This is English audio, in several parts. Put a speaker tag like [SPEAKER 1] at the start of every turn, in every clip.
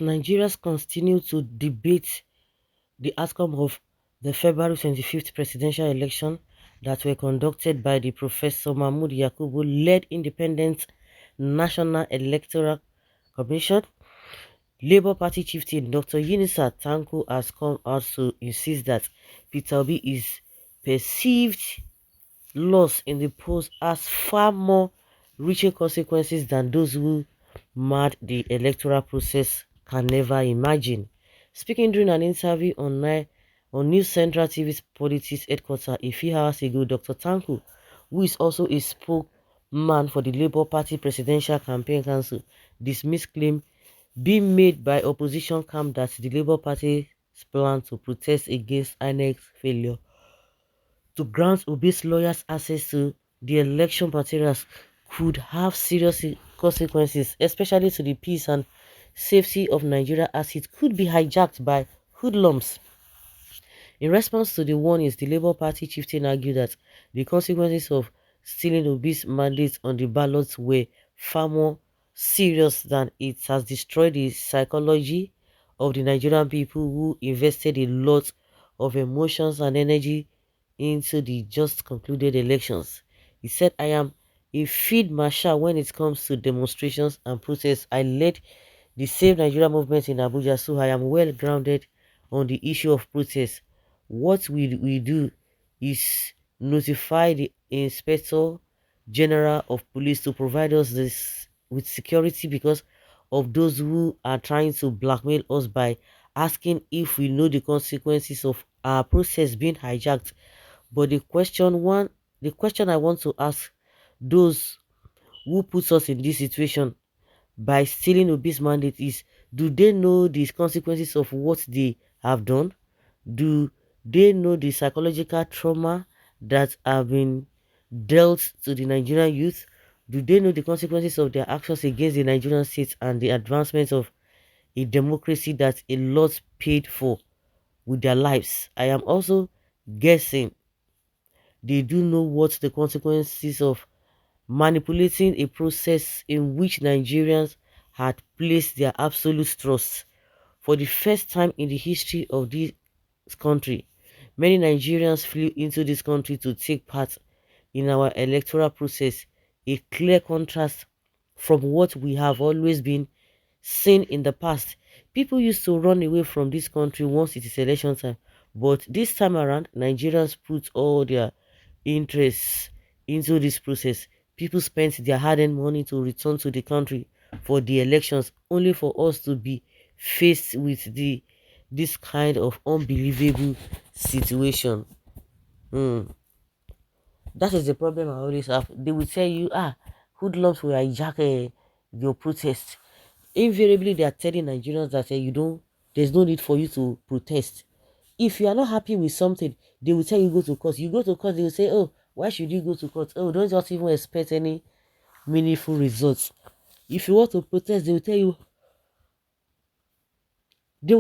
[SPEAKER 1] Nigerians continue to debate the outcome of the February 25th presidential election that were conducted by the Professor Mahmoud Yakubu-led Independent National Electoral Commission, Labour Party chieftain Dr. Yinisa Tanko has come out to insist that Peter Obi is perceived loss in the polls has far more reaching consequences than those who marred the electoral process can never imagine. Speaking during an interview on News Central TV's Politics headquarters a few hours ago, Dr. Tanku, who is also a spokesman for the Labour Party Presidential Campaign Council, dismissed claim being made by opposition camp that the Labour Party's plan to protest against INEC's failure to grant Obi'S lawyers access to the election materials could have serious consequences, especially to the peace and safety of Nigeria, as it could be hijacked by hoodlums. In response to the warnings, the Labour Party chieftain argued that the consequences of stealing Obi'S mandate on the ballots were far more serious than it has destroyed the psychology of the Nigerian people who invested a lot of emotions and energy into the just concluded elections. He said, I am a field marshal when it comes to demonstrations and protests. I led the Save Nigeria movement in Abuja, so I am well grounded on the issue of protest. What we do is notify the Inspector General of Police to provide us this with security because of those who are trying to blackmail us by asking if we know the consequences of our process being hijacked. But the question I want to ask those who put us in this situation by stealing Obi's mandate is, do they know the consequences of what they have done? Do they know the psychological trauma that have been dealt to the Nigerian youth? Do they know the consequences of their actions against the Nigerian state and the advancement of a democracy that a lot paid for with their lives? I am also guessing they do know what the consequences of manipulating a process in which Nigerians had placed their absolute trust. For the first time in the history of this country, many Nigerians flew into this country to take part in our electoral process, a clear contrast from what we have always been seen in the past. People used to run away from this country once it is election time, but this time around, Nigerians put all their interests into this process. People spent their hard-earned money to return to the country for the elections, only for us to be faced with this kind of unbelievable situation. Hmm. That is the problem I always have. They will tell you, hoodlums will hijack your protest. Invariably, they are telling Nigerians that you don't. There's no need for you to protest. If you are not happy with something, they will tell you go to court. You go to court, they will say, oh, why should you go to court? Oh, don't just even expect any meaningful results. If you want to protest, they will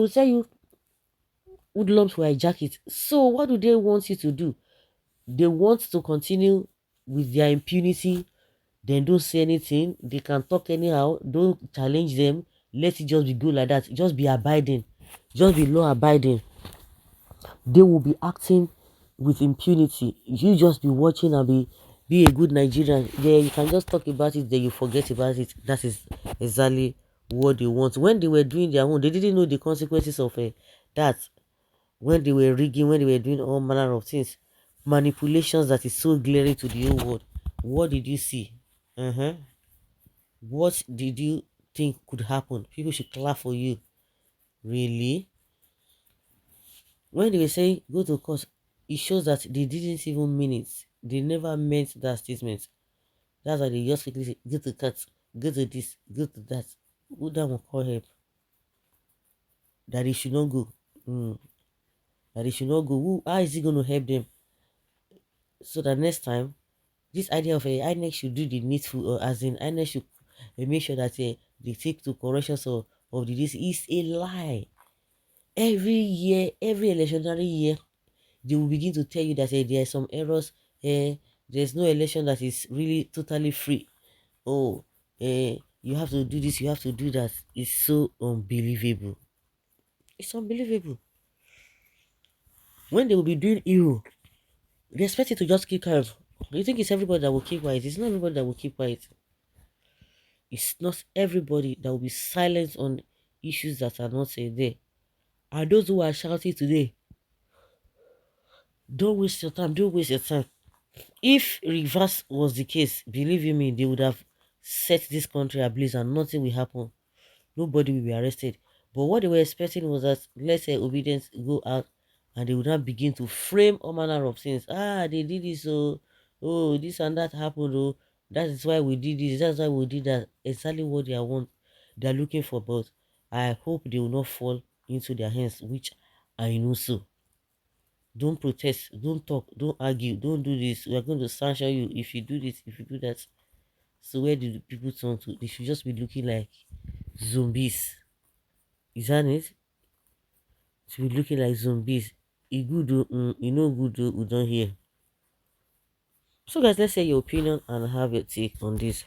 [SPEAKER 1] tell you hoodlums will hijack it. So what do they want you to do? They want to continue with their impunity, then don't say anything. They can talk anyhow, don't challenge them, let it just be good like that. Just be abiding, just be law abiding. They will be acting with impunity. You just be watching and be a good Nigerian. Yeah, you can just talk about it, then you forget about it. That is exactly what they want. When they were doing their own, they didn't know the consequences of that. When they were rigging, when they were doing all manner of things, manipulations that is so glaring to the whole world. What did you see? What did you think could happen? People should clap for you. Really? When they were saying go to court, it shows that they didn't even mean it. They never meant that statement. That's why they just quickly say, go to court, go to this, go to that. Who that will call help? That they should not go. Mm. That they should not go. How is he going to help them? So that next time, this idea of a INEC should do the needful, or as in INEC should make sure that they take to corrections of this is a lie. Every year, every electionary year, they will begin to tell you that there are some errors. There's no election that is really totally free. Oh, you have to do this, you have to do that. It's so unbelievable. It's unbelievable. When they will be doing evil, they expect you to just keep quiet. You think it's everybody that will keep quiet? It's not everybody that will keep quiet. It's not everybody that will be silent on issues that are not there. And those who are shouting today, don't waste your time, don't waste your time. If reverse was the case, believe you me, they would have set this country ablaze and nothing will happen. Nobody will be arrested. But what they were expecting was that, let's say, obedience go out and they would not begin to frame all manner of things. Ah, they did this, oh, this and that happened, oh, that is why we did this, that's why we did that. Exactly what they are looking for. But I hope they will not fall into their hands, which I know so. Don't protest, don't talk, don't argue, don't do this. We are going to sanction you if you do this, if you do that. So where do the people turn to? They should just be looking like zombies. Is that it? To be looking like zombies. E good o, e no good o, we don't hear. So guys, let's say your opinion and have your take on this.